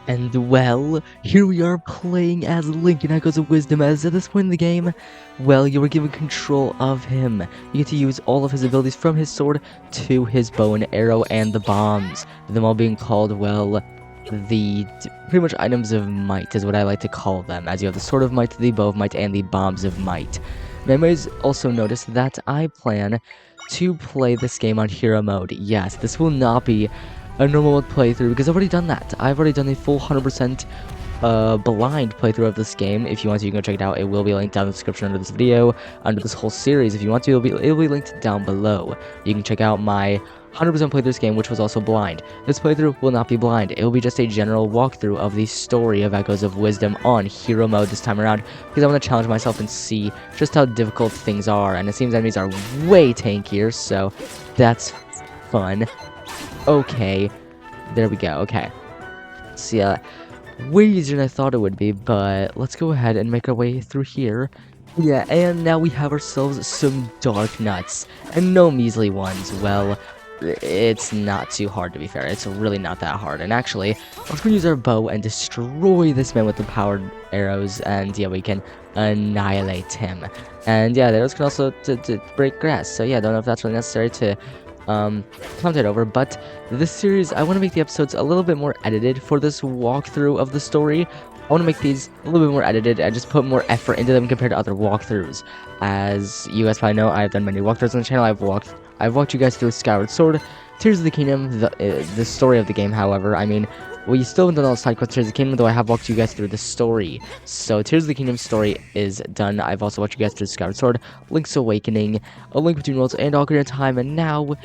And well, here we are playing as Link in Echoes of Wisdom, as at this point in the game, well, you were given control of him. You get to use all of his abilities from his sword to his bow and arrow and the bombs. Them all being called, well, pretty much items of might is what I like to call them, as you have the sword of might, the bow of might, and the bombs of might. Now, you might also notice that I plan to play this game on hero mode. Yes, this will not be a normal mode playthrough because I've already done that. I've already done a full 100% blind playthrough of this game. If you want to, you can go check it out. It will be linked down in the description under this video, under this whole series. If you want to, it'll be linked down below. You can check out my 100% playthrough this game, which was also blind. This playthrough will not be blind. It will be just a general walkthrough of the story of Echoes of Wisdom on hero mode this time around, because I want to challenge myself and see just how difficult things are. And it seems enemies are way tankier, so that's fun. Okay, there we go. Okay, so yeah, way easier than I thought it would be, but let's go ahead and make our way through here. Yeah, and now we have ourselves some dark nuts, and no measly ones. Well, it's not too hard, to be fair. It's really not that hard. And actually, let's go use our bow and destroy this man with the powered arrows, and yeah, we can annihilate him. And yeah, the arrows can also break grass, so yeah, I don't know if that's really necessary to commentate over, but this series, I want to make the episodes a little bit more edited for this walkthrough of the story. I want to make these a little bit more edited and just put more effort into them compared to other walkthroughs. As you guys probably know, I've done many walkthroughs on the channel. I've walked you guys through Skyward Sword, Tears of the Kingdom, the story of the game. However, I mean, we still haven't done all the side quests Tears of the Kingdom, though I have walked you guys through the story. So Tears of the Kingdom story is done. I've also walked you guys through Skyward Sword, Link's Awakening, A Link Between Worlds, and Ocarina of Time, and now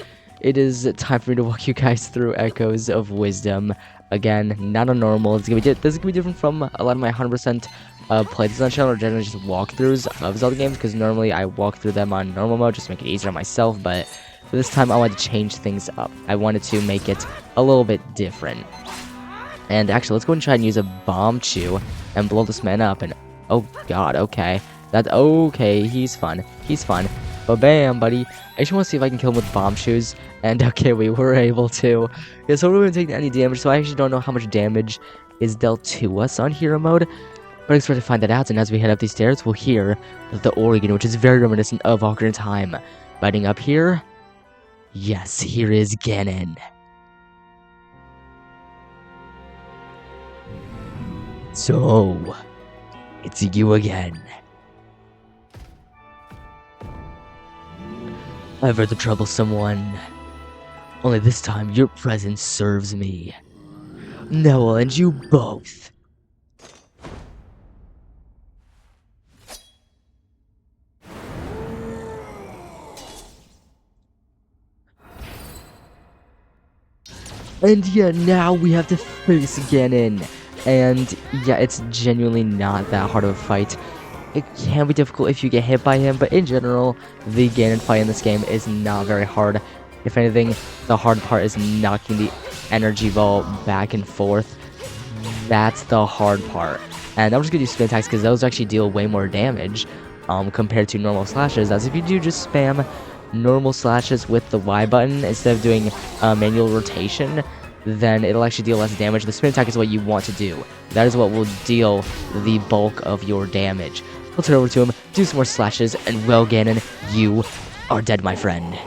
it is time for me to walk you guys through Echoes of Wisdom. Again, not a normal. This is gonna be different from a lot of my 100% playthroughs on the channel, or generally just walkthroughs of Zelda games, because normally I walk through them on normal mode just to make it easier on myself, but for this time I wanted to change things up. I wanted to make it a little bit different. And actually, let's go and try and use a bomb chew and blow this man up, and oh god, okay. Okay, he's fun. He's fun. But bam, buddy. I just want to see if I can kill him with bomb shoes. And okay, we were able to. Yeah, so we're going to take any damage, so I actually don't know how much damage is dealt to us on hero mode. But I expect to find that out, and as we head up these stairs, we'll hear the organ, which is very reminiscent of Ocarina of Time. Biting up here. Yes, here is Ganon. So, it's you again. Ever the troublesome one. Only this time your presence serves me. Now I'll end you both. And yeah, now we have to face Ganon. And yeah, it's genuinely not that hard of a fight. It can be difficult if you get hit by him, but in general, the Ganon fight in this game is not very hard. If anything, the hard part is knocking the energy ball back and forth. That's the hard part. And I'm just gonna do spin attacks because those actually deal way more damage compared to normal slashes. As if you do just spam normal slashes with the Y button instead of doing manual rotation, then it'll actually deal less damage. The spin attack is what you want to do. That is what will deal the bulk of your damage. Let's head over to him, do some more slashes, and well, Ganon, you are dead, my friend.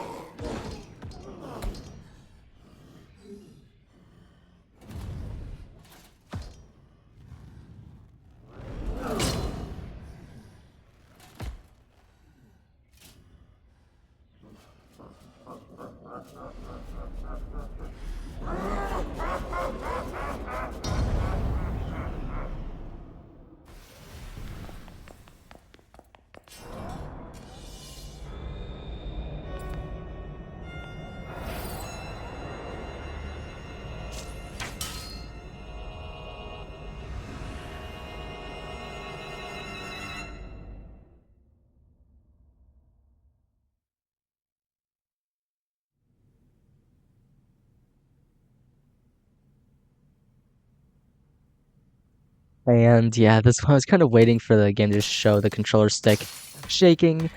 And yeah, this one I was kind of waiting for the game to show the controller stick shaking.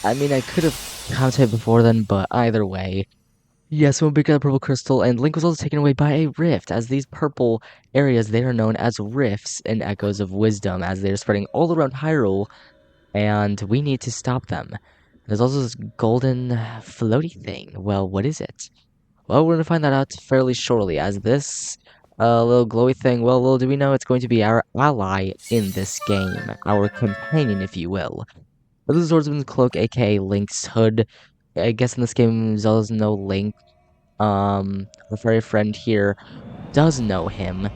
I mean, I could have commented before then, but either way, Yes, when we got a purple crystal, and Link was also taken away by a rift, as these purple areas, they are known as rifts in Echoes of Wisdom, as they're spreading all around Hyrule, and we need to stop them. There's also this golden floaty thing. Well, what is it? Well, we're gonna find that out fairly shortly, as this little glowy thing, well, little do we know, it's going to be our ally in this game. Our companion, if you will. This is Swordsman's Cloak, aka Link's Hood. I guess in this game, Zelda's no Link. Our fairy friend here does know him.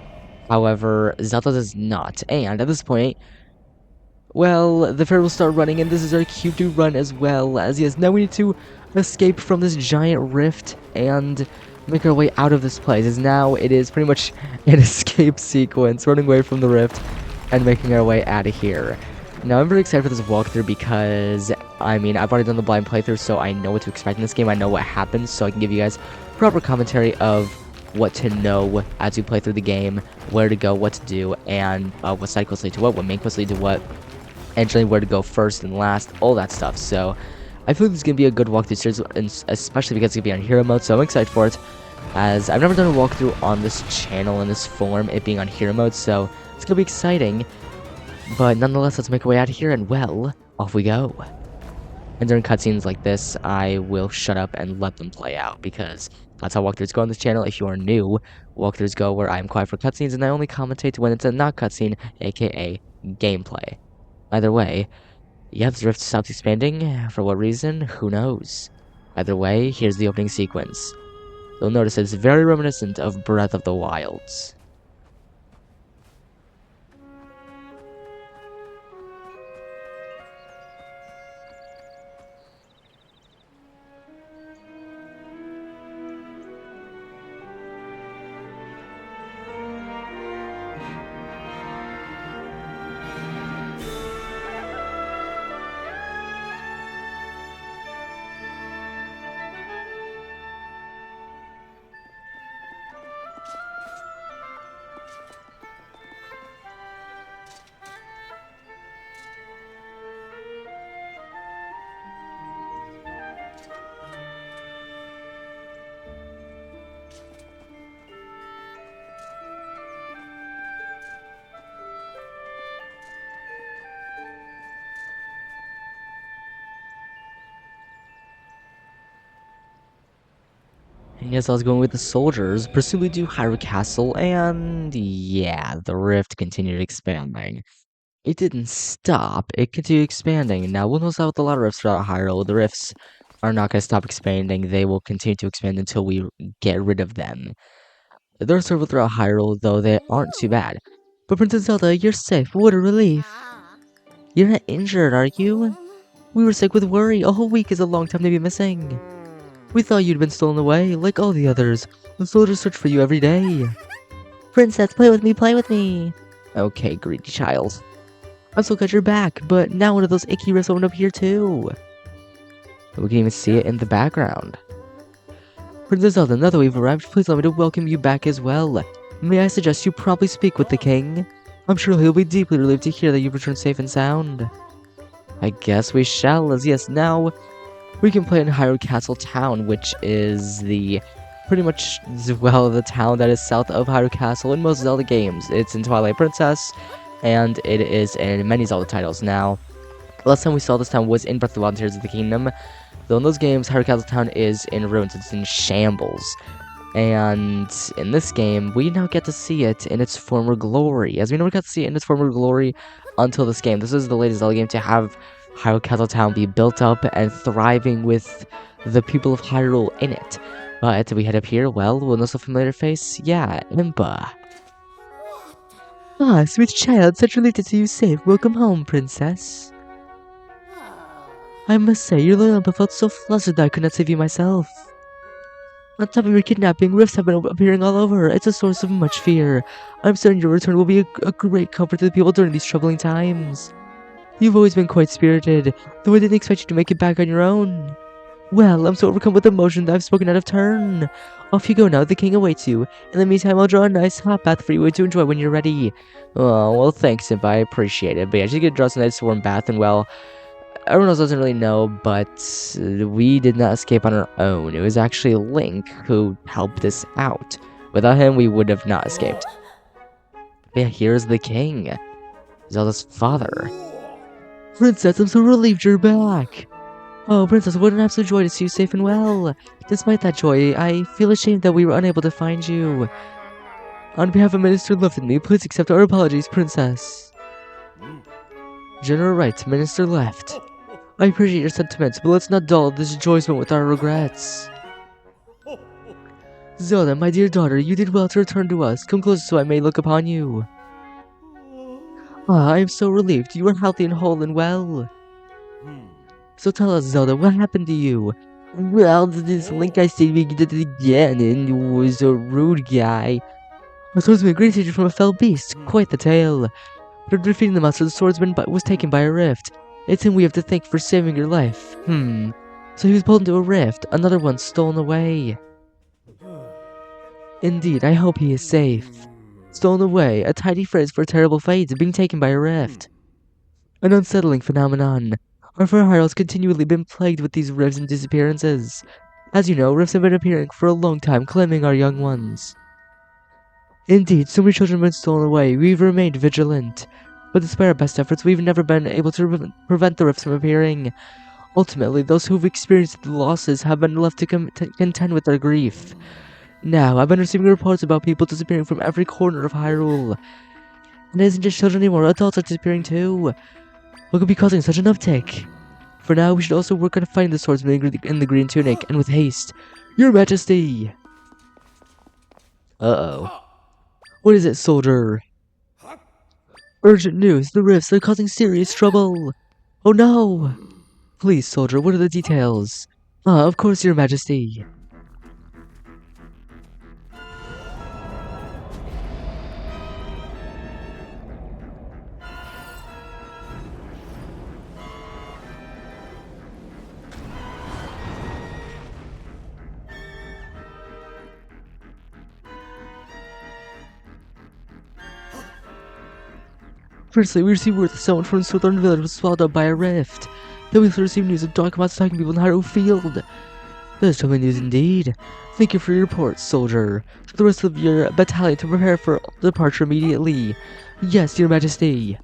However, Zelda does not. And at this point, well, the fairy will start running, and this is our cue to run as well. As yes, now we need to escape from this giant rift and make our way out of this place. As now it is pretty much an escape sequence, running away from the rift and making our way out of here. Now I'm very excited for this walkthrough because, I mean, I've already done the blind playthrough, so I know what to expect in this game. I know what happens, so I can give you guys proper commentary of what to know as you play through the game, where to go, what to do, and what side quests lead to what main quests lead to what, and generally where to go first and last, all that stuff. So I feel like this is going to be a good walkthrough series, and especially because it's going to be on hero mode, so I'm excited for it, as I've never done a walkthrough on this channel in this form, it being on hero mode, so it's going to be exciting. But nonetheless, let's make our way out of here, and well, off we go. And during cutscenes like this, I will shut up and let them play out, because that's how walkthroughs go on this channel. If you are new, walkthroughs go where I'm quiet for cutscenes, and I only commentate when it's a not cutscene, aka gameplay. Either way, yeah, this rift stops expanding. For what reason? Who knows? Either way, here's the opening sequence. You'll notice it's very reminiscent of Breath of the Wilds. And yes, I was going with the soldiers, presumably to Hyrule Castle, and yeah, the rift continued expanding. It didn't stop, it continued expanding. Now, we'll notice that with a lot of rifts throughout Hyrule, the rifts are not going to stop expanding. They will continue to expand until we get rid of them. There are several throughout Hyrule, though they aren't too bad. But Princess Zelda, you're safe. What a relief. You're not injured, are you? We were sick with worry. A whole week is a long time to be missing. We thought you'd been stolen away, like all the others. The soldiers search for you every day. Princess, play with me, play with me. Okay, greedy child. I'm so glad you're back, but now one of those icky rifts opened up here too. We can even see it in the background. Princess Zelda, now that we've arrived, please allow me to welcome you back as well. May I suggest you promptly speak with the king? I'm sure he'll be deeply relieved to hear that you've returned safe and sound. I guess we shall, as yes, now we can play in Hyrule Castle Town, which is the pretty much, well, the town that is south of Hyrule Castle in most Zelda games. It's in Twilight Princess, and it is in many Zelda titles. Now, last time we saw this town was in Breath of the Wild and Tears of the Kingdom, though in those games, Hyrule Castle Town is in ruins, it's in shambles. And in this game, we now get to see it in its former glory, as we never got to see it in its former glory until this game. This is the latest Zelda game to have Hyrule Castle Town be built up and thriving with the people of Hyrule in it. But we head up here, well, we'll notice a familiar face. Yeah, Impa. Ah, sweet child, such relief to see you safe. Welcome home, princess. I must say, your little Impa felt so flustered that I could not save you myself. On top of your kidnapping, rifts have been appearing all over. It's a source of much fear. I'm certain your return will be a great comfort to the people during these troubling times. You've always been quite spirited, though I didn't expect you to make it back on your own. Well, I'm so overcome with emotion that I've spoken out of turn. Off you go now, the king awaits you. In the meantime, I'll draw a nice hot bath for you to enjoy when you're ready. Oh, well, thanks, Impa, I appreciate it. But yeah, she's gonna draw us a nice warm bath, and well, everyone else doesn't really know, but we did not escape on our own. It was actually Link who helped us out. Without him, we would have not escaped. But yeah, here's the king, Zelda's father. Princess, I'm so relieved you're back! Oh, Princess, what an absolute joy to see you safe and well! Despite that joy, I feel ashamed that we were unable to find you. On behalf of Minister Left and me, please accept our apologies, Princess. General Right, Minister Left. I appreciate your sentiments, but let's not dull this rejoicement with our regrets. Zelda, my dear daughter, you did well to return to us. Come closer so I may look upon you. Ah, I am so relieved. You are healthy and whole and well. So tell us, Zelda, what happened to you? Well, this Link I stayed we did it again, and was a rude guy. A swordsman, great teacher from a fell beast. Quite the tale. After defeating the monster, the swordsman was taken by a rift. It's him we have to thank for saving your life. So he was pulled into a rift, another one stolen away. Indeed, I hope he is safe. Stolen away, a tidy phrase for a terrible fate, being taken by a rift. An unsettling phenomenon. Our fair Hyrule's continually been plagued with these rifts and disappearances. As you know, rifts have been appearing for a long time, claiming our young ones. Indeed, so many children have been stolen away. We've remained vigilant. But despite our best efforts, we've never been able to prevent the rifts from appearing. Ultimately, those who've experienced the losses have been left to contend with their grief. Now, I've been receiving reports about people disappearing from every corner of Hyrule. And it isn't just children anymore, adults are disappearing too. What could be causing such an uptick? For now, we should also work on finding the swordsman in the green tunic, and with haste. Your Majesty! Uh-oh. What is it, soldier? Urgent news, the rifts are causing serious trouble. Oh no! Please, soldier, what are the details? Ah, of course, Your Majesty. Firstly, we received word that someone from the southern village was swallowed up by a rift. Then we received news of dark monsters attacking people in Hyrule Field. That is troubling news indeed. Thank you for your report, soldier. To the rest of your battalion to prepare for departure immediately. Yes, Your Majesty.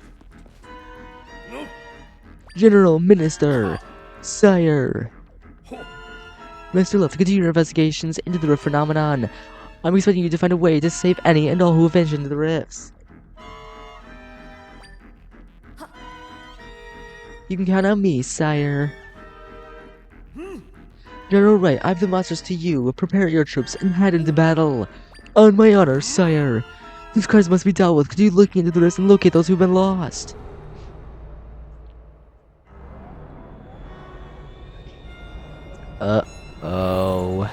General, Minister, Sire. Minister Left, continue your investigations into the rift phenomenon. I'm expecting you to find a way to save any and all who have ventured into the rifts. You can count on me, sire. General Right, I have the monsters to you. Prepare your troops and head into battle. On my honor, sire. These crimes must be dealt with. Could you look into the rifts and locate those who've been lost? Uh-oh.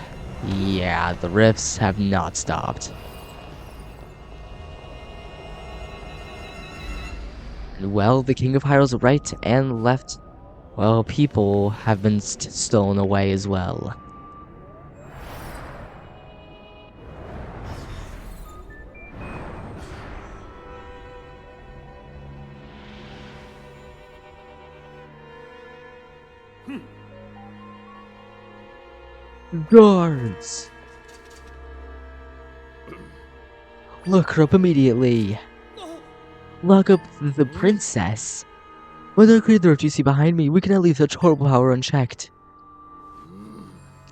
Yeah, the rifts have not stopped. Well, the King of Hyrule's right and left, well, people have been stolen away as well. Guards! Look her up immediately. Lock up the princess. Whether creator you see behind me, we cannot leave such horrible power unchecked.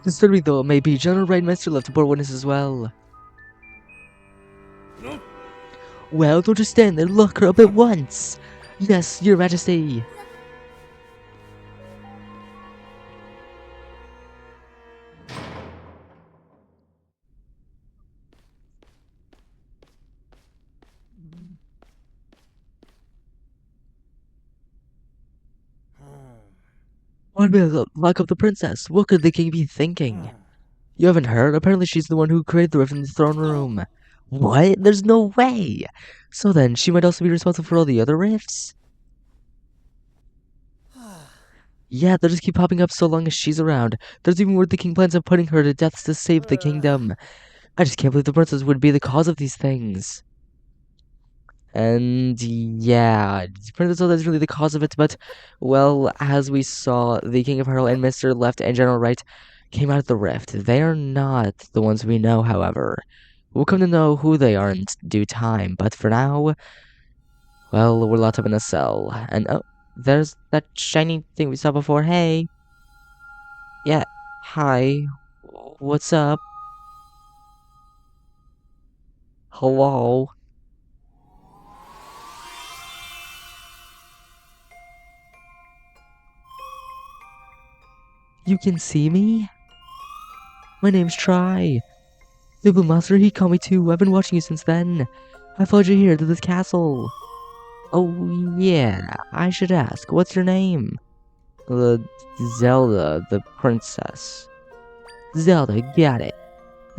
Disturbing though it may be, General Right Master left to bore witness as well. Well, don't just stand there, lock her up at once. Yes, Your Majesty. One minute, lock up the princess. What could the king be thinking? You haven't heard? Apparently she's the one who created the rift in the throne room. What? There's no way! So then, she might also be responsible for all the other rifts? Yeah, they'll just keep popping up so long as she's around. There's even word the king plans on putting her to death to save the kingdom. I just can't believe the princess would be the cause of these things. And yeah, Princess Zelda is really the cause of it, but, well, as we saw, the King of Hyrule and Mr. Left and General Right came out of the rift. They are not the ones we know, however. We'll come to know who they are in due time, but for now, well, we're locked up in a cell. And oh, there's that shiny thing we saw before. Hey. Yeah. Hi. What's up? Hello? You can see me? My name's Try. The Blue Monster, he called me too. I've been watching you since then. I followed you here to this castle. Oh, yeah. I should ask. What's your name? The Zelda, the princess. Zelda, got it.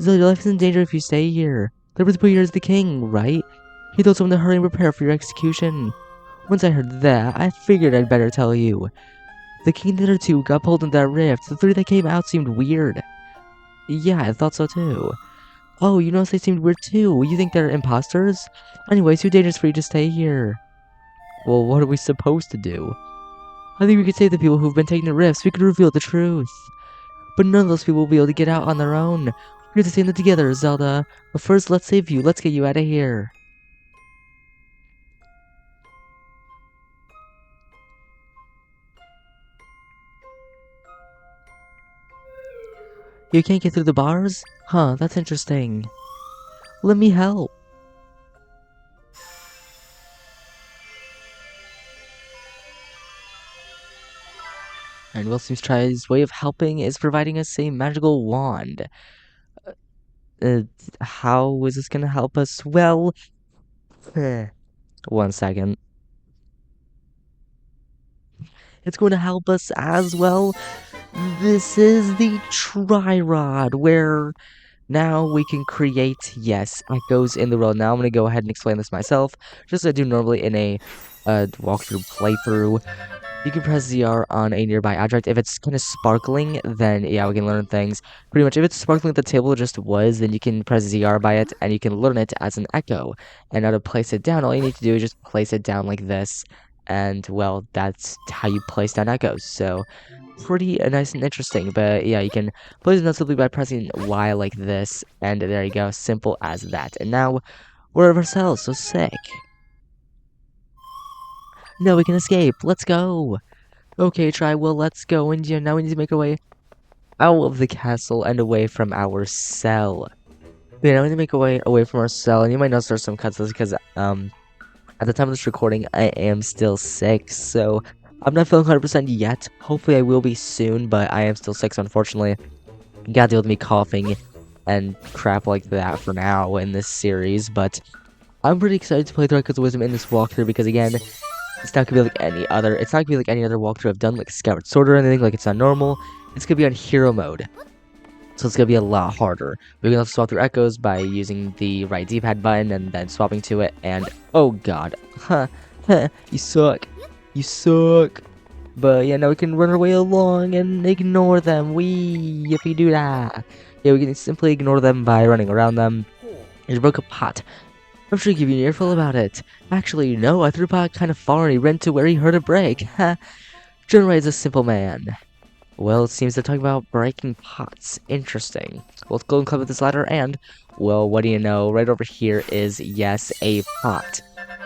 Zelda, your life is in danger if you stay here. The prince put you here as the king, right? He told someone to hurry and prepare for your execution. Once I heard that, I figured I'd better tell you. The king and the other two got pulled into that rift. The three that came out seemed weird. Yeah, I thought so too. Oh, you notice they seemed weird too. You think they're imposters? Anyways, too dangerous for you to stay here. Well, what are we supposed to do? I think we could save the people who've been taking the rifts. We could reveal the truth. But none of those people will be able to get out on their own. We have to save them together, Zelda. But first, let's save you. Let's get you out of here. You can't get through the bars? Huh, that's interesting. Let me help. And Wilson's tries way of helping is providing us a magical wand. Uh, how is this gonna help us? Well, 1 second. It's going to help us as well. This is the Tri-Rod, where now we can create, yes, echoes in the world. Now I'm going to go ahead and explain this myself, just as I do normally in a walkthrough playthrough. You can press ZR on a nearby object. If it's kind of sparkling, then yeah, we can learn things. Pretty much, if it's sparkling like the table just was, then you can press ZR by it, and you can learn it as an echo. And now to place it down, all you need to do is just place it down like this. And, well, that's how you place down echoes. So, pretty nice and interesting. But yeah, you can place it down simply by pressing Y like this. And there you go, simple as that. And now, we're out of our cells, so sick. No, we can escape. Let's go. Okay, Try. Well, let's go. And yeah, now we need to make our way out of the castle and away from our cell. Yeah, now we need to make our way away from our cell. And you might notice there's some cuts because at the time of this recording, I am still sick, so I'm not feeling 100% yet. Hopefully, I will be soon, but I am still sick, so unfortunately, you gotta deal with me coughing and crap like that for now in this series. But I'm pretty excited to play through Echoes of Wisdom in this walkthrough because again, it's not gonna be like any other. It's not gonna be like any other walkthrough I've done, like Skyward Sword or anything. Like it's not normal. It's gonna be on hero mode, so it's gonna be a lot harder. We're gonna have to swap through echoes by using the right D-pad button and then swapping to it. And oh god, you suck. You suck. But yeah, now we can run our way along and ignore them. If we do that, yeah, we can simply ignore them by running around them. He broke a pot. I'm sure he gave you an earful about it. Actually, no, I threw a pot kind of far and he ran to where he heard it break. Ha! General is a simple man. Well, it seems they're talking about breaking pots. Interesting. Well, let's go and climb up this ladder and, well, what do you know? Right over here is, yes, a pot.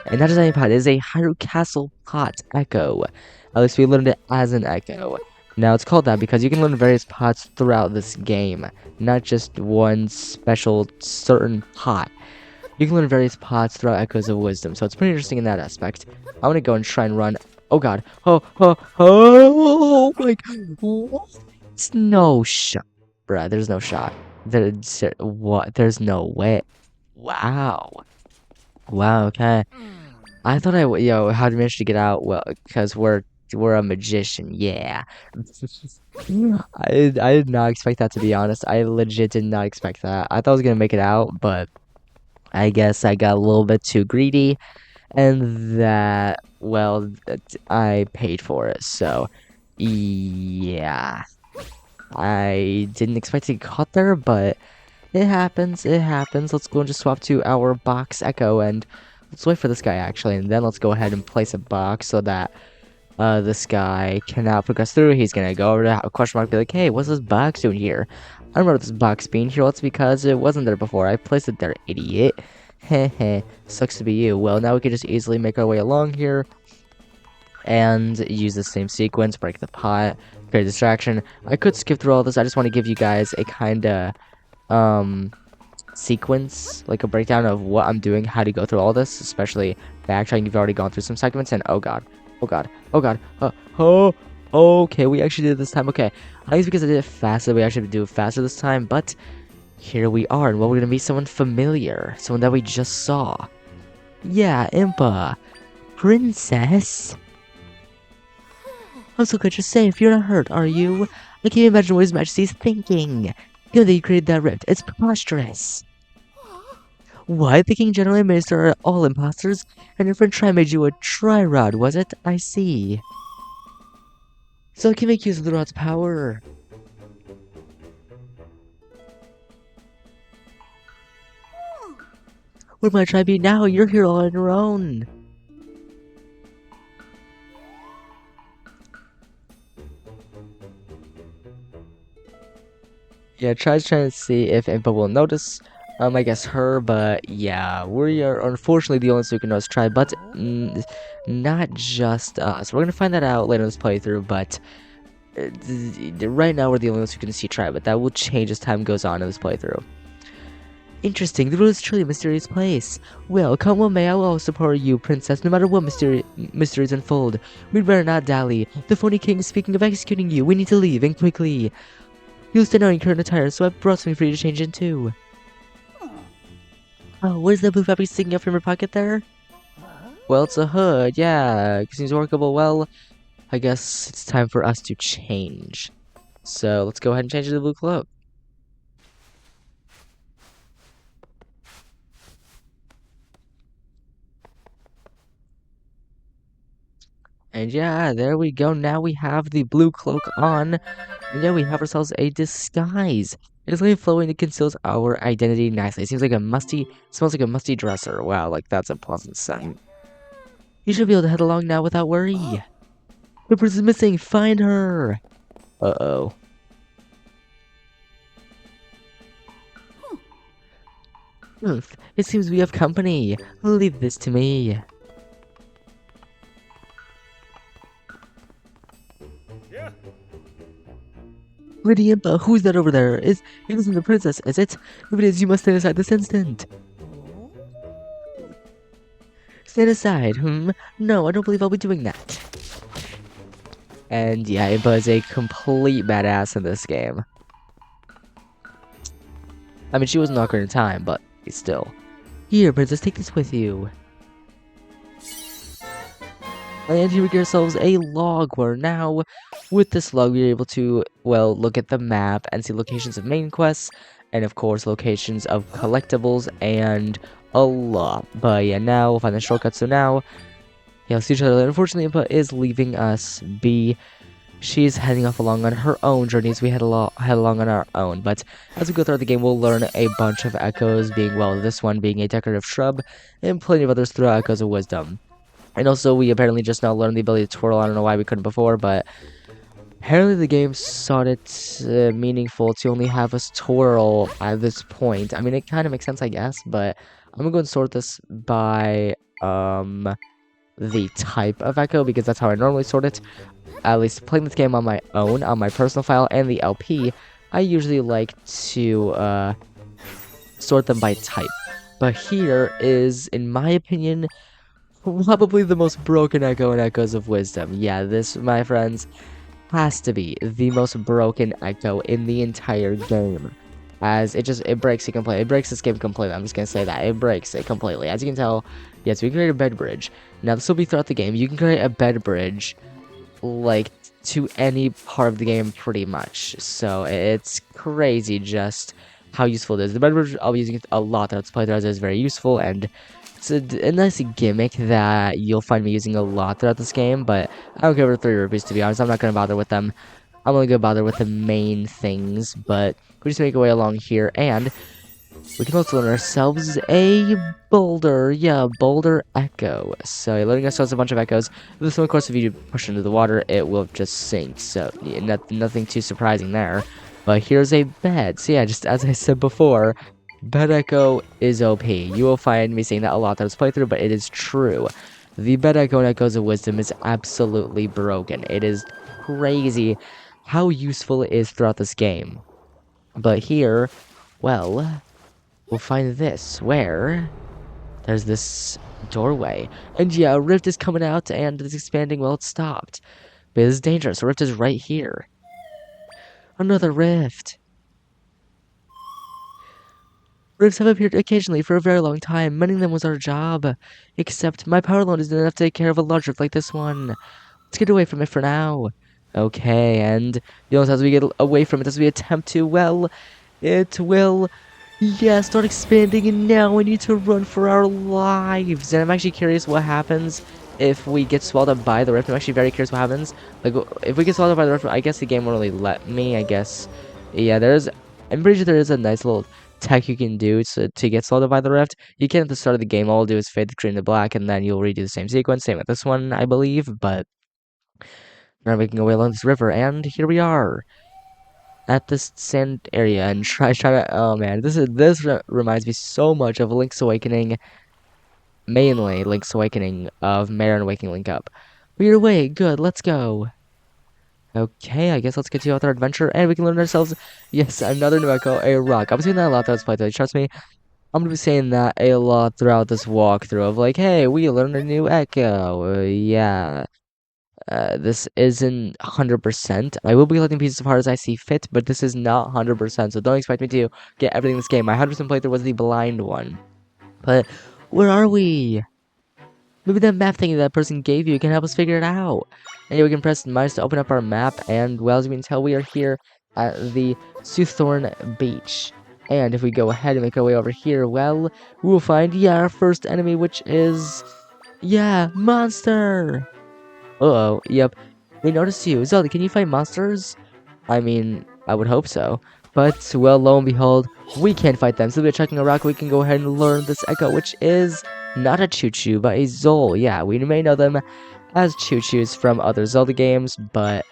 And that is a pot. It is a Hyrule Castle pot echo. At least we learned it as an echo. Now, it's called that because you can learn various pots throughout this game. Not just one special certain pot. You can learn various pots throughout Echoes of Wisdom, so it's pretty interesting in that aspect. I want to go and try and run. Oh god. Oh, like, what? No shot. Bruh, there's no shot. What? There's no way. Wow. Wow, okay. I thought how'd you manage to get out? Well, because we're a magician, yeah. I did not expect that, to be honest. I legit did not expect that. I thought I was gonna make it out, but I guess I got a little bit too greedy, and that, well, I paid for it, so, yeah. I didn't expect to get caught there, but it happens, it happens. Let's go and just swap to our box echo, and, Let's wait for this guy actually, and then let's go ahead and place a box so that this guy cannot progress through. He's gonna go over to a question mark, be like, hey, what's this box doing here? I don't remember this box being here. Well, it's because it wasn't there before. I placed it there, idiot. Heh, sucks to be you. Well, now we can just easily make our way along here and use the same sequence, break the pot, create a distraction. I could skip through all this. I just want to give you guys a kinda sequence, like a breakdown of what I'm doing, how to go through all this, especially backtracking. You've already gone through some segments, and oh god, oh, okay, we actually did it this time. Okay, I think it's because I did it faster. We actually have to do it faster this time, but here we are, and well, we're gonna meet someone familiar, someone that we just saw. Yeah, Impa, Princess. I'm so glad you're safe. You're not hurt, are you? I can't imagine what His Majesty's thinking. You know that you created that rift. It's preposterous. What? The King General and Minister are all imposters? And your friend Try made you a Tri-Rod, was it? I see. So I can make use of the rod's power. What might Try be now? You're here all on your own. Yeah, Try's trying to see if Impa will notice. I guess her, but yeah, we are unfortunately the only ones who can notice Try, but not just us. We're gonna find that out later in this playthrough, but right now we're the only ones who can see Try, but that will change as time goes on in this playthrough. Interesting, the world is truly a mysterious place. Well, come what may, I will always support you, Princess, no matter what mysteries unfold. We'd better not dally. The phony king is speaking of executing you. We need to leave, and quickly. You'll stand out in your current attire, so I brought something for you to change into. Oh, where's the blue fabric sticking up from your pocket there? Well, it's a hood, yeah. It seems workable. Well, I guess it's time for us to change. So let's go ahead and change to the blue cloak. And yeah, there we go. Now we have the blue cloak on. And yeah, we have ourselves a disguise. It is like flowing that conceals our identity nicely. It seems like smells like a musty dresser. Wow, like that's a pleasant sight. You should be able to head along now without worry. The princess is missing. Find her. Uh-oh. It seems we have company. Leave this to me. Yeah. Lady Impa, who's that over there? It isn't the princess, is it? If it is, you must stand aside this instant. Stand aside, No, I don't believe I'll be doing that. And yeah, Impa is a complete badass in this game. I mean, she wasn't awkward in time, but still. Here, princess, take this with you. And here we get ourselves a log, where now, with this log, we're able to, well, look at the map and see locations of main quests, and of course, locations of collectibles, and a lot. But yeah, now we'll find the shortcut, so now, yeah, we'll see each other later. Unfortunately, Impa is leaving us be. She's heading off along on her own journeys. We head along on our own. But as we go throughout the game, we'll learn a bunch of echoes, being, well, this one being a decorative shrub, and plenty of others throughout Echoes of Wisdom. And also, we apparently just now learned the ability to twirl. I don't know why we couldn't before, but apparently the game sought it meaningful to only have us twirl at this point. I mean, it kind of makes sense, I guess, but I'm gonna go and sort this by the type of echo, because that's how I normally sort it. At least playing this game on my own, on my personal file and the LP, I usually like to sort them by type. But here is, in my opinion, probably the most broken echo in Echoes of Wisdom. Yeah, this, my friends, has to be the most broken echo in the entire game. As it breaks it completely. It breaks this game completely. I'm just gonna say that. It breaks it completely. As you can tell, yes, we can create a bed bridge. Now, this will be throughout the game. You can create a bed bridge, like, to any part of the game, pretty much. So, it's crazy just how useful it is. The bed bridge, I'll be using it a lot throughout this playthrough, as it is very useful, and it's a nice gimmick that you'll find me using a lot throughout this game, but I don't care for 3 rupees, to be honest. I'm not going to bother with them. I'm only going to bother with the main things, but we just make our way along here, and We can also learn ourselves a boulder. Yeah, boulder echo. So you're learning ourselves a bunch of echoes. This one, of course, if you push into the water, it will just sink. So yeah, nothing too surprising there. But here's a bed. So yeah, just as I said before, bed echo is OP. You will find me saying that a lot throughout this playthrough, but it is true. The bed echo in Echoes of Wisdom is absolutely broken. It is crazy how useful it is throughout this game. But here, well, we'll find this, where there's this doorway. And yeah, a rift is coming out and it's expanding. Well, it's stopped. But it's dangerous. A rift is right here. Another rift. Rifts have appeared occasionally for a very long time. Mending them was our job. Except my power alone isn't enough to take care of a large rift like this one. Let's get away from it for now. Okay, and you know, as we get away from it, as we attempt to, well, it will, yeah, start expanding, and now we need to run for our lives. And I'm actually curious what happens if we get swallowed up by the rift. I'm actually very curious what happens. Like, if we get swallowed up by the rift, I guess the game won't really let me, I guess. Yeah, I'm pretty sure there is a nice little tech you can do to get swallowed up by the rift. You can at the start of the game. All I'll do is fade the screen to black, and then you'll redo the same sequence. Same with this one, I believe, but now we can go along this river, and here we are at this sand area and try to. Oh man, reminds me so much of Link's Awakening, mainly Link's Awakening of Marin waking Link up. We're away. Good. Let's go. Okay, I guess let's continue with our adventure, and we can learn ourselves. Yes, another new echo, a rock. I'm saying that a lot throughout this playthrough. Trust me, I'm gonna be saying that a lot throughout this walkthrough of like, hey, we learned a new echo. Yeah. This isn't 100%. I will be collecting pieces of heart as I see fit, but this is not 100%, so don't expect me to get everything in this game. My 100% playthrough was the blind one. But, where are we? Maybe that map thing that person gave you can help us figure it out. Anyway, we can press minus to open up our map, and well, as you can tell, we are here at the Soothorn Beach. And if we go ahead and make our way over here, well, we will find, yeah, our first enemy, which is, yeah, monster! Uh-oh, yep. They noticed you. Zelda, can you fight monsters? I mean, I would hope so. But, well, lo and behold, we can't fight them. So we're checking a rock, we can go ahead and learn this Echo, which is not a Choo-Choo, but a Zol. Yeah, we may know them as Choo-Choos from other Zelda games, but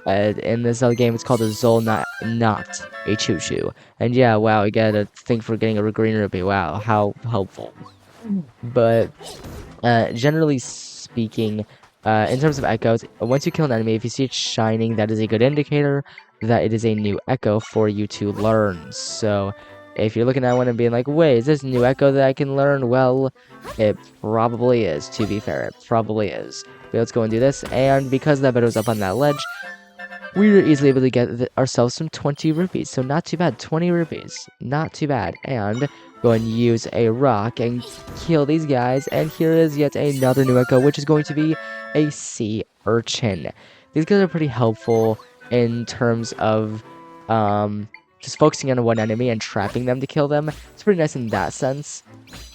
in this Zelda game, it's called a Zol, not a Choo-Choo. And yeah, wow, we get a thing for getting a green rupee. Wow, how helpful. But generally speaking, in terms of echoes, once you kill an enemy, if you see it shining, that is a good indicator that it is a new echo for you to learn. So, if you're looking at one and being like, wait, is this a new echo that I can learn? Well, it probably is, to be fair. It probably is. But let's go and do this, and because that bed was up on that ledge, we were easily able to get ourselves some 20 rupees. So not too bad, 20 rupees. Not too bad. And go and use a rock and kill these guys. And here is yet another new echo, which is going to be a sea urchin. These guys are pretty helpful in terms of just focusing on one enemy and trapping them to kill them. It's pretty nice in that sense.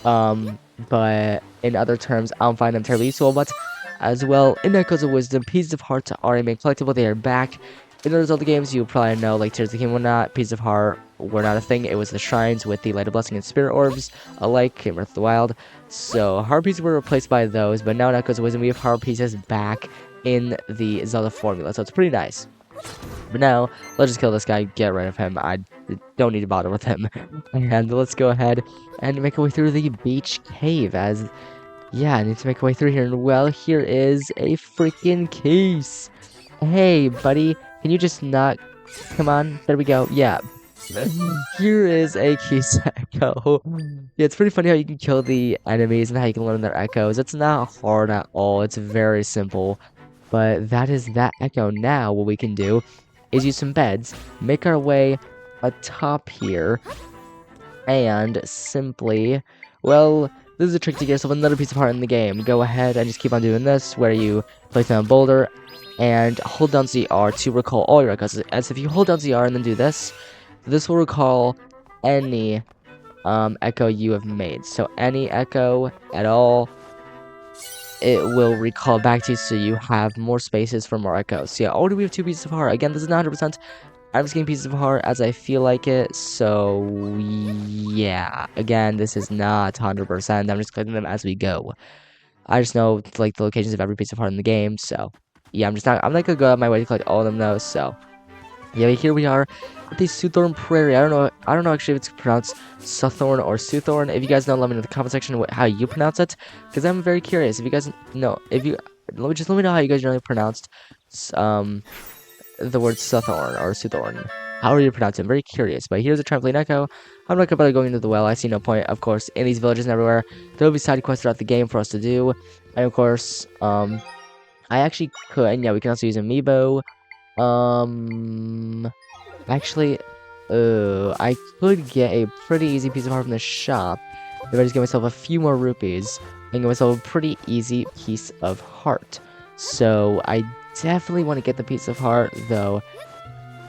But in other terms, I don't find them terribly useful. But as well, in Echoes of Wisdom, Pieces of Heart are a main collectible. They are back. In other Zelda games, you probably know, like Tears of the Kingdom, not Pieces of Heart were not a thing. It was the shrines with the Light of Blessing and Spirit Orbs, alike in Breath of the Wild. So Heart Pieces were replaced by those, but now in Echoes of Wisdom, we have Heart Pieces back in the Zelda formula. So it's pretty nice. But now, let's just kill this guy, get rid of him. I don't need to bother with him. And let's go ahead and make our way through the beach cave as... Yeah, I need to make my way through here, and well, here is a freaking case. Hey, buddy, can you just not... Come on, there we go, yeah. Here is a case echo. Yeah, it's pretty funny how you can kill the enemies and how you can learn their echoes. It's not hard at all, it's very simple. But that is that echo. Now, what we can do is use some beds, make our way atop here, and simply, well, this is a trick to get yourself another piece of heart in the game. Go ahead and just keep on doing this, where you place down a boulder and hold down ZR to recall all your echoes. As if you hold down ZR and then do this, this will recall any echo you have made. So any echo at all, it will recall back to you, so you have more spaces for more echoes. So yeah, already we have 2 pieces of heart. Again, this is not 100%. I'm just getting pieces of heart as I feel like it, so yeah. Again, this is not 100%. I'm just collecting them as we go. I just know like the locations of every piece of heart in the game, so yeah. I'm not gonna go out of my way to collect all of them though. So yeah, here we are at the Suthorn Prairie. I don't know actually if it's pronounced Suthorn or Suthorn. If you guys know, let me know in the comment section how you pronounce it, because I'm very curious. If you guys know, let me know how you guys generally pronounced the word Suthorn or Suthorn. How are you pronouncing? I'm very curious. But here's a trampoline echo. I'm not gonna going into the well. I see no point, of course, in these villages and everywhere. There will be side quests throughout the game for us to do, and of course, I actually could. And yeah, we can also use Amiibo. Actually, I could get a pretty easy piece of heart from the shop if I just get myself a few more rupees and get myself a pretty easy piece of heart. So I definitely want to get the piece of heart, though.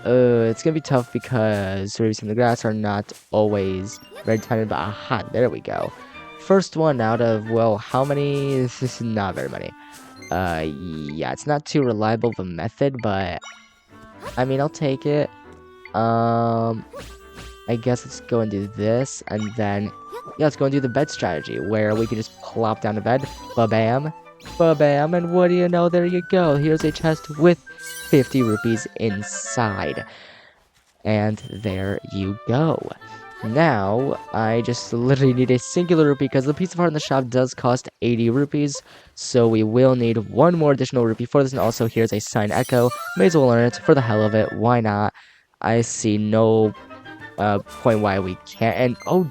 It's gonna be tough because rubies from the grass are not always very tiny, but aha, there we go. First one out of, well, how many? This is not very many. Yeah, it's not too reliable of a method, but I mean, I'll take it. I guess let's go and do this, and then, yeah, let's go and do the bed strategy, where we can just plop down the bed, ba-bam, ba-bam, and what do you know, there you go, here's a chest with 50 rupees inside, and there you go. Now, I just literally need a singular rupee, because the piece of heart in the shop does cost 80 rupees, so we will need one more additional rupee for this, and also here's a sign echo, may as well learn it, for the hell of it, why not? I see no point why we can't. And oh,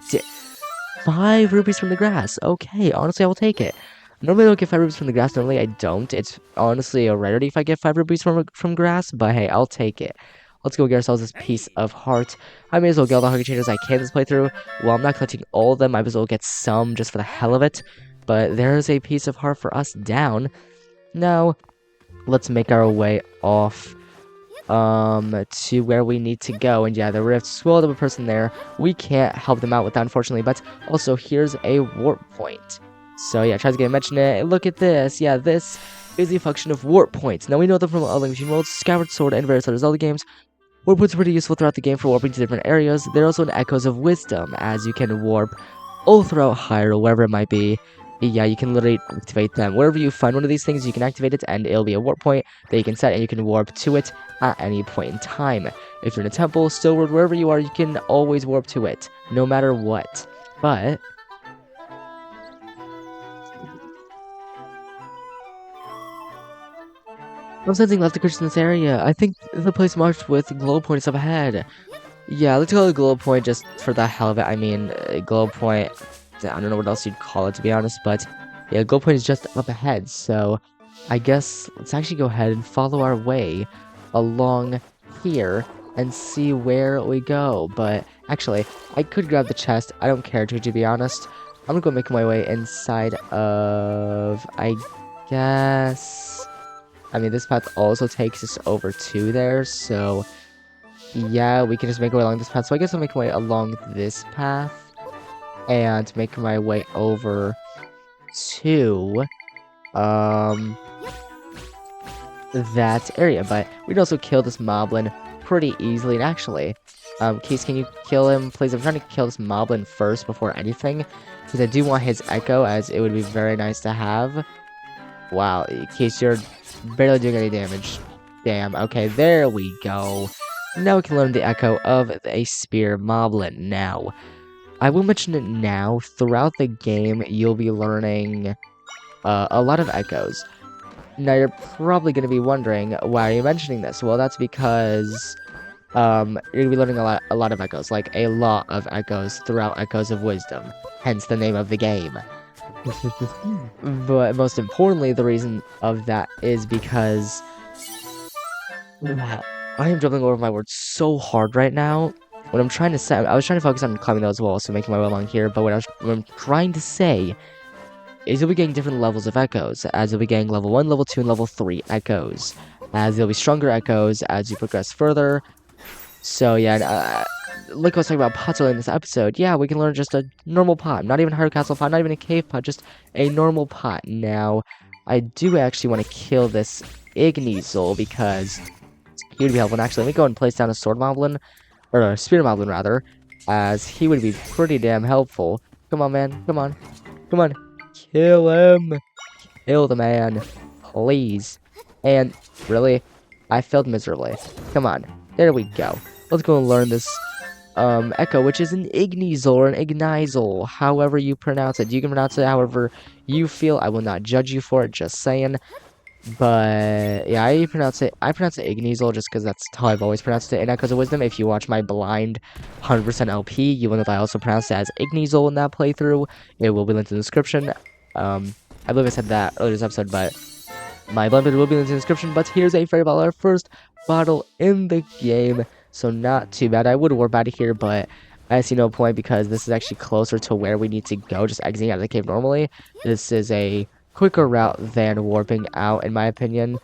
5 rupees from the grass. Okay, honestly, I will take it. Normally, I don't get 5 rupees from the grass. Normally, I don't. It's honestly a rarity if I get 5 rupees from grass. But hey, I'll take it. Let's go get ourselves this piece of heart. I may as well get all the hockey changers I can this playthrough. Well, I'm not collecting all of them. I might as well get some just for the hell of it. But there's a piece of heart for us down. Now, let's make our way off to where we need to go. And yeah, the rift swallowed up a person there. We can't help them out with that, unfortunately, but also here's a warp point. So yeah, tries to get mentioned it. Look at this. Yeah, this is the function of warp points. Now we know them from Link Between Worlds, Skyward Sword, and various other Zelda games. Warp points are pretty useful throughout the game for warping to different areas. They're also an Echoes of Wisdom, as you can warp all throughout Hyrule, wherever it might be. Yeah, you can literally activate them. Wherever you find one of these things, you can activate it, and it'll be a warp point that you can set, and you can warp to it at any point in time. If you're in a temple, still wherever you are, you can always warp to it, no matter what. But I'm sensing left occurs in this area. I think the place marked with glow point is up ahead. Yeah, let's call it a glow point just for the hell of it. I mean, a glow point, I don't know what else you'd call it, to be honest, but yeah, glow point is just up ahead, so I guess let's actually go ahead and follow our way along here and see where we go. But actually, I could grab the chest. I don't care to be honest. I'm gonna go make my way inside of, I guess, I mean, this path also takes us over to there, so yeah, we can just make our way along this path. So I guess I'll make my way along this path and make my way over to that area. But we'd also kill this moblin pretty easily. And actually, Case, can you kill him, please? I'm trying to kill this moblin first before anything, because I do want his echo, as it would be very nice to have. Wow, Case, you're barely doing any damage. Damn. Okay, there we go. Now we can learn the echo of a spear moblin. Now, I will mention it now. Throughout the game, you'll be learning a lot of echoes. Now, you're probably going to be wondering, why are you mentioning this? Well, that's because you're going to be learning a lot of echoes, like a lot of echoes throughout Echoes of Wisdom, hence the name of the game. But most importantly, the reason of that is because I am jumping over my words so hard right now. What I'm trying to say, I was trying to focus on climbing those walls, so making my way along here, but what I'm trying to say is you'll be getting different levels of echoes, as you'll be getting level 1, level 2, and level 3 echoes, as there'll be stronger echoes as you progress further. So yeah, like I was talking about pots earlier in this episode, yeah, we can learn just a normal pot, not even a Hyrule Castle pot, not even a cave pot, just a normal pot. Now, I do actually want to kill this Ignizel, because he would be helpful. And actually, let me go and place down a sword moblin, or a spear moblin rather, as he would be pretty damn helpful. Come on, man. Come on. Come on. Kill him. Kill the man. Please. And really, I failed miserably. Come on. There we go. Let's go and learn this Echo, which is an Ignizel or an Ignizel, however you pronounce it. You can pronounce it however you feel. I will not judge you for it, just saying. But yeah, I pronounce it Ignizel just because that's how I've always pronounced it in Echoes of Wisdom. If you watch my blind 100% LP, you will know that I also pronounced it as Ignizel in that playthrough. It will be linked in the description. I believe I said that earlier this episode, but my blind playthrough will be linked in the description. But here's a fairy bottle, our first bottle in the game. So not too bad. I would warp out of here, but I see no point because this is actually closer to where we need to go, just exiting out of the cave normally. This is a quicker route than warping out, in my opinion.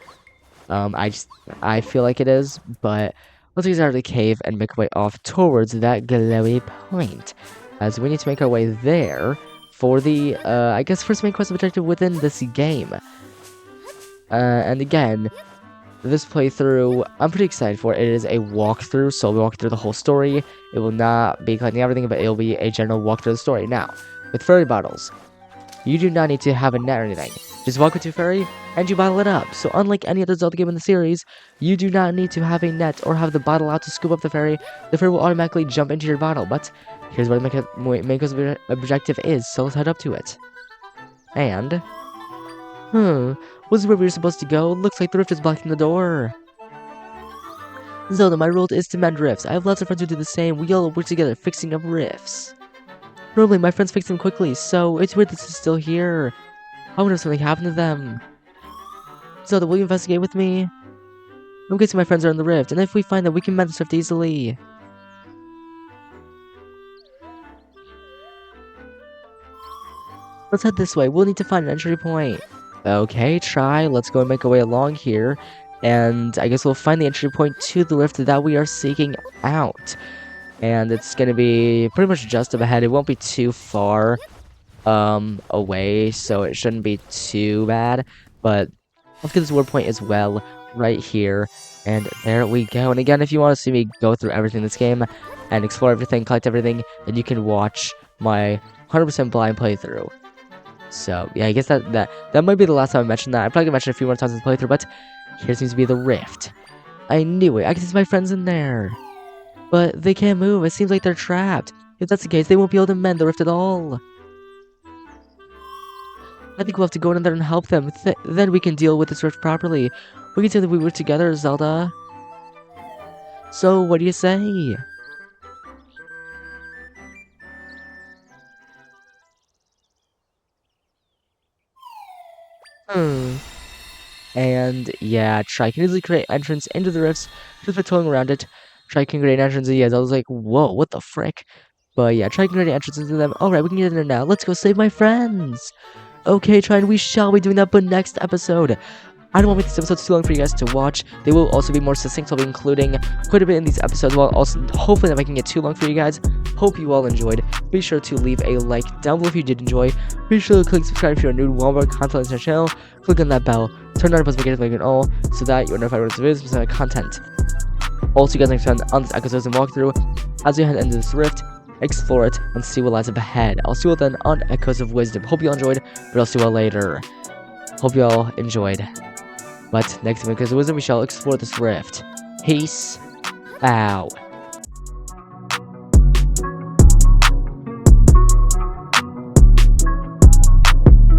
I feel like it is, but let's get out of the cave and make our way off towards that glowy point, as we need to make our way there for the, I guess, first main quest objective within this game. And again, this playthrough, I'm pretty excited for it. It is a walkthrough, so we'll walk through the whole story. It will not be collecting everything, but it'll be a general walkthrough of the story. Now, with fairy bottles, you do not need to have a net or anything. Just walk with your fairy, and you bottle it up. So unlike any other Zelda game in the series, you do not need to have a net or have the bottle out to scoop up the fairy. The fairy will automatically jump into your bottle. But here's what the main objective is, so let's head up to it. And, was this where we were supposed to go? Looks like the rift is blocking the door. Zelda, my role is to mend rifts. I have lots of friends who do the same. We all work together, fixing up rifts. Normally, my friends fix them quickly, so it's weird this is still here. I wonder if something happened to them. Zelda, will you investigate with me? I'm guessing my friends are in the rift, and if we find that, we can mend this rift easily. Let's head this way. We'll need to find an entry point. Okay, try. Let's go and make our way along here. And I guess we'll find the entry point to the rift that we are seeking out. And it's going to be pretty much just up ahead. It won't be too far away, so it shouldn't be too bad. But let's get this word point as well right here. And there we go. And again, if you want to see me go through everything in this game and explore everything, collect everything, then you can watch my 100% blind playthrough. So, yeah, I guess that might be the last time I mentioned that. I'm probably going to mention it a few more times in the playthrough, but here seems to be the rift. I knew it. I can see my friends in there. But they can't move. It seems like they're trapped. If that's the case, they won't be able to mend the rift at all. I think we'll have to go in there and help them. Then we can deal with this rift properly. We can say that we work together, Zelda. So, what do you say? And yeah, try can easily create entrance into the rifts just by towing around it. Try can create entrance. Yeah, I was like, whoa, what the frick? But yeah, try can create entrance into them. Alright, we can get in there now. Let's go save my friends. Okay, try, and we shall be doing that, but next episode. I don't want to make these episodes too long for you guys to watch. They will also be more succinct, so I'll be including quite a bit in these episodes, while also hopefully not making it too long for you guys. Hope you all enjoyed. Be sure to leave a like down below if you did enjoy. Be sure to click subscribe if you're new to Walmart content on our channel. Click on that bell. Turn on post notifications and all, so that you're notified when there's specific content. Also, you guys next time on this Echoes of Wisdom walkthrough as we head into this rift, explore it, and see what lies up ahead. I'll see you all then on Echoes of Wisdom. Hope you all enjoyed, but I'll see you all later. Hope you all enjoyed. But next time, Echoes of Wisdom, we shall explore this rift. Peace out.